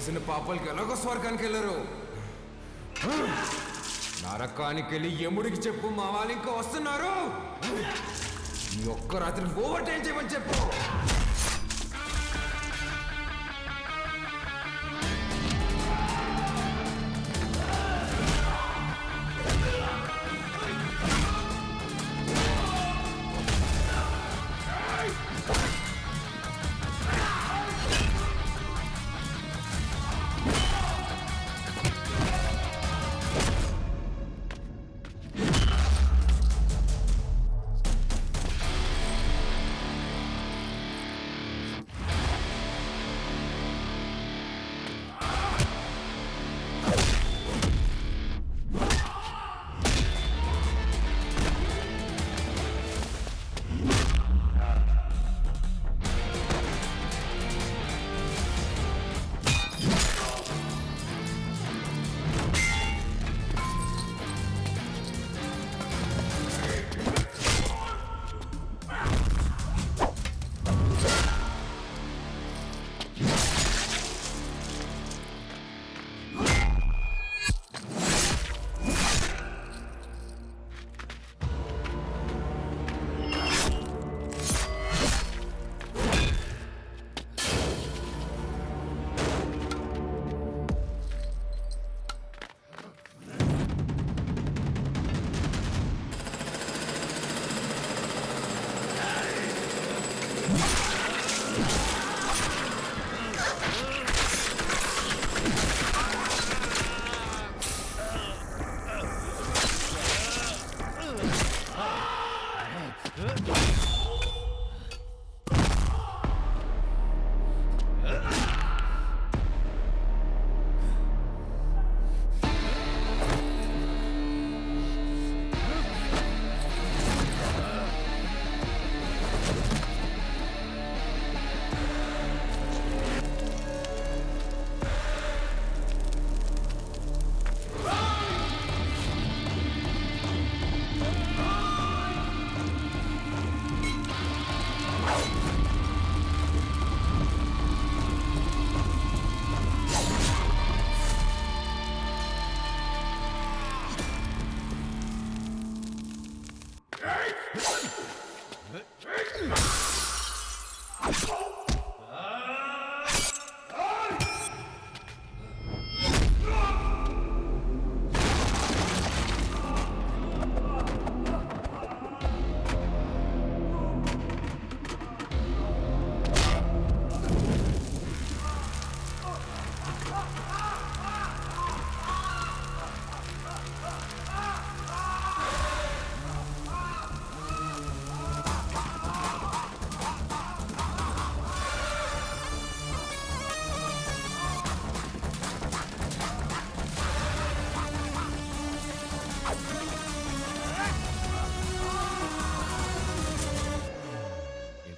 చేసిన పాపాలకి ఎలాగో స్వర్గానికి వెళ్ళరు. నరకానికి వెళ్ళి యముడికి చెప్పు మా వాళ్ళు ఇంకా వస్తున్నారు. ఈ ఒక్క రాత్రి ఓవర్ టైం చేయమని చెప్పు.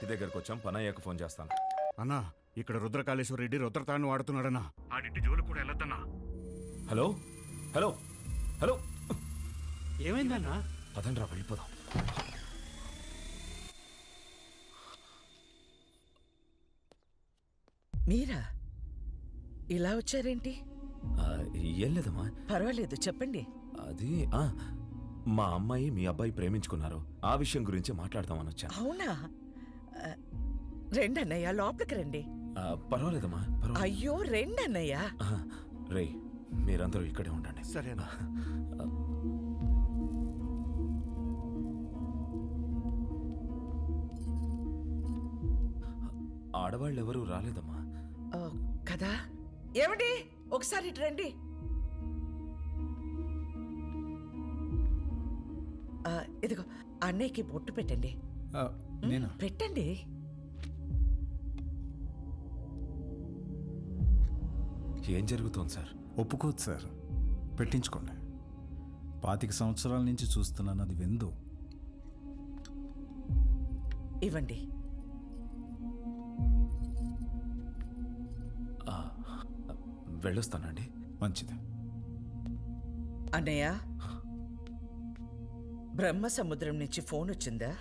దగ్గరకు వచ్చాం. పనయ్యకు ఫోన్ చేస్తాను. అన్నా, ఇక్కడ రుద్రకాళేశ్వర రెడ్డి రుద్రతాన్ని వాడుతున్నాడన్నా. ఆడింటి జోలు కూడా వెళ్ళొద్దన్నా. హలో హలో హలో, ఏమైందన్నా? పదండ్రా వెళ్ళిపోదాం. మీరా ఇలా వచ్చారేంటి? ఏం లేదమ్మా. పర్వాలేదు, చెప్పండి. అది మా అమ్మాయి మీ అబ్బాయి ప్రేమించుకున్నారు. ఆ విషయం గురించి మాట్లాడదామని వచ్చాను. అవునా? రెండన్నయ్య, లోపలికి రండి. పర్వాలేదమ్మా. అయ్యో, రెండన్నయ్య. రే, మీరందరూ ఇక్కడే ఉండండి. సరేనా? ఆడవాళ్ళు ఎవరూ రాలేదమ్మా. కదా? ఏమండి, ఒకసారి ఇటు రండి. ఇదిగో అన్నయ్యకి బొట్టు పెట్టండి. పెట్టండి. ఏం జరుగుతోంది సార్? ఒప్పుకోదు సార్, పెట్టించుకోండి. 25 సంవత్సరాల నుంచి చూస్తున్నాను, అది విందు. ఇవ్వండి. వెళ్ళొస్తానండి. మంచిది. అన్నయ్య, బ్రహ్మ సముద్రం నుంచి ఫోన్ వచ్చిందా?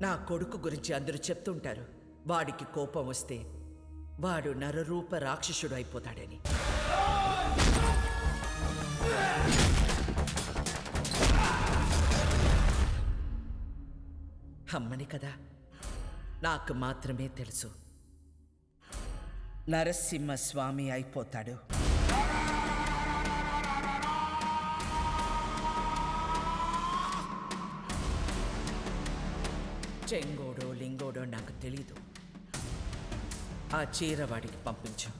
నా కొడుకు గురించి అందరూ చెప్తుంటారు. వాడికి కోపం వస్తే వాడు నరరూప రాక్షసుడు అయిపోతాడని. అమ్మని కదా, నాకు మాత్రమే తెలుసు నరసింహస్వామి అయిపోతాడు. చెంగోడో లింగోడో నాకు తెలీదు. ఆ చీర వాడికి పంపించు.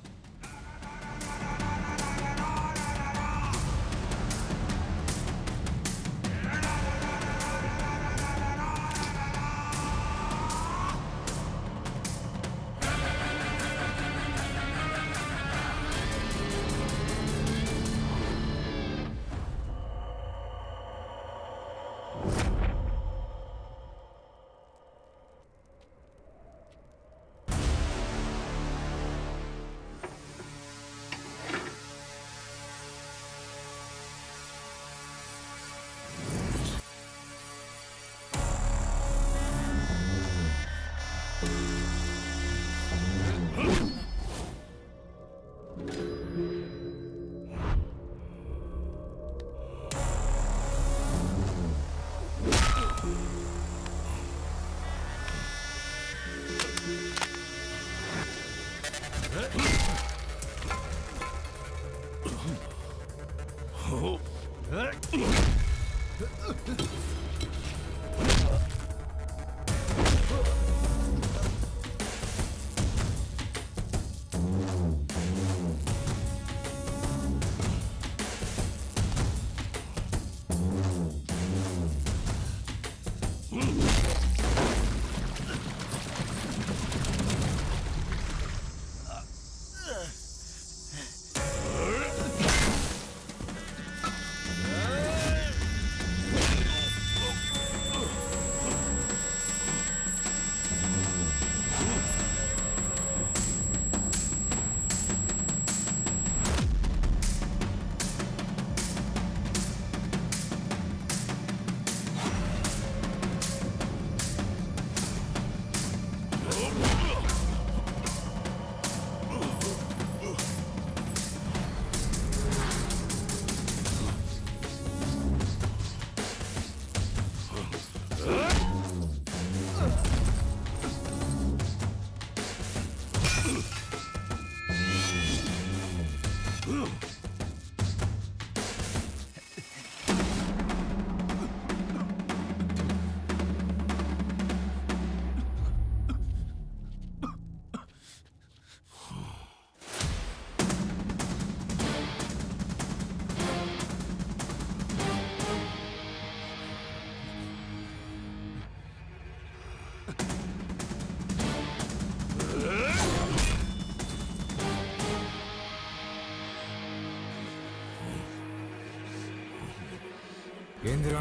ఏందిరా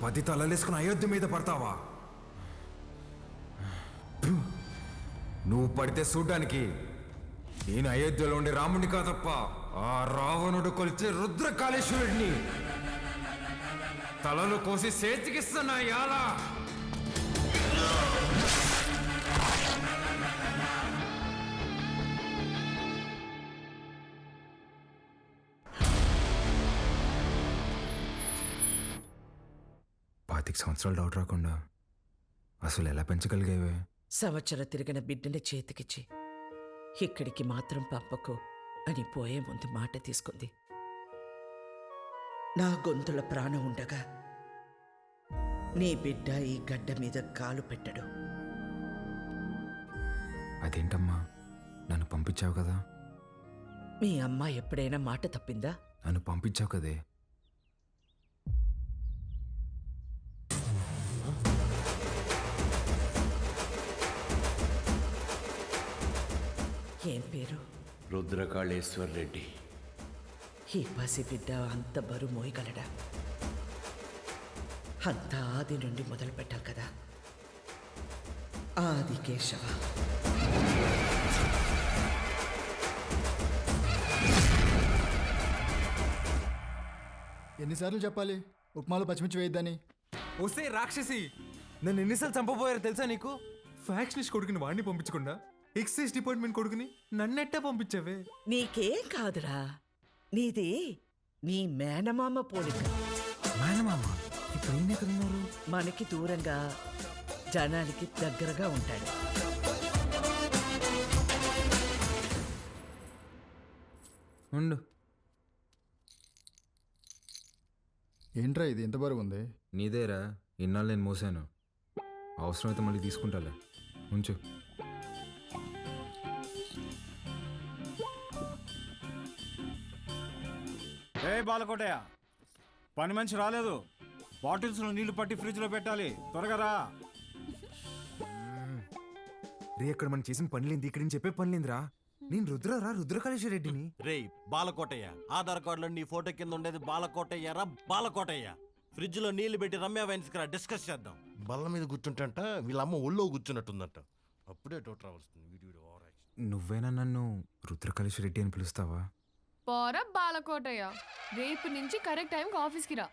10 తలలేసుకుని అయోధ్య మీద పడతావా? నువ్వు పడితే చూడ్డానికి నేను అయోధ్యలో ఉండే రాముడిని కాదప్ప, ఆ రావణుడు కొలిచే రుద్రకాళేశ్వరుడిని. తలలు కోసి చేతికిస్తున్నా యాలా. సంవత్సరాలు డౌట్ రాకుండా అసలు ఎలా పెంచగలిగేవే? సంవత్సరం తిరిగిన బిడ్డని చేతికిచ్చి ఇక్కడికి మాత్రం పంపకు అని పోయే ముందు మాట తీసుకుంది. నా గొంతుల ప్రాణం ఉండగా నీ బిడ్డ ఈ గడ్డ మీద కాలు పెట్టడు. అదేంటమ్మా, నన్ను పంపించావు కదా? మీ అమ్మ ఎప్పుడైనా మాట తప్పిందా? నన్ను పంపించావు కదే. ఏం పేరు? రుద్రకాళేశ్వర్ రెడ్డి. ఈ పసిబిడ్డ అంత బరువు మోయగలడా? అంత ఆది నుండి మొదలు పెట్టాలి కదా. ఆది కేశవ. ఎన్నిసార్లు చెప్పాలి ఉప్మాలో పచ్చిమిర్చి వేయద్దని? వస్తే రాక్షసి, నన్ను ఎన్నిసార్లు చంపబోయారో తెలుసా నీకు? ఫ్యాక్షనిస్ట్ కొడుకుని వాడిని పంపించకుండా ఎక్సైజ్ డిపార్ట్మెంట్ కొడుకుని నన్నెట్టా పంపించావే? నీకేం కాదురా, నీది నీ మేనమామ పోలిక. మేనమామ ఇప్పుడు ఈయన ఎక్కడ ఉన్నారు? మనకి దూరంగా జనానికి దగ్గరగా ఉంటాడు. ఉండు. ఏంట్రా ఇది ఎంత బరువు ఉంది? నీదేరా, ఇన్నాళ్ళు నేను మోసాను. అవసరమైతే మళ్ళీ తీసుకుంటాలే, ఉంచు. ఏ బాలకోటయ్య, పని మనిషి రాలేదు. బాటిల్స్లో నీళ్లు పట్టి ఫ్రిడ్జ్లో పెట్టాలి, త్వరగా రా. రే, అక్కడ మనం చేసిన పనిలేంది, ఇక్కడ నేను చెప్పే పనిలేందిరా. నేను రుద్రకాళేశ్వర రెడ్డిని. రేయ్ బాలకోటయ్య, ఆధార్ కార్డులో నీ ఫోటో కింద ఉండేది బాలకోటయ్య రా, బాలకోటయ్య. ఫ్రిడ్జ్ లో నీళ్లు పెట్టి రమ్య వైన్స్ రా, డిస్కస్ చేద్దాం. బల్ల మీద కూర్చుంటంట వీళ్ళమ్మ ఒళ్ళో కూర్చున్నట్టుందంట. అప్పుడే డౌట్ రావాల్సింది. Video over action. నువ్వేనా నన్ను రుద్రకాళేశ్వర రెడ్డి అని పిలుస్తావా? పోరా బాలకోటయ్య, రేపు నుంచి కరెక్ట్ టైంకి ఆఫీస్కి రా.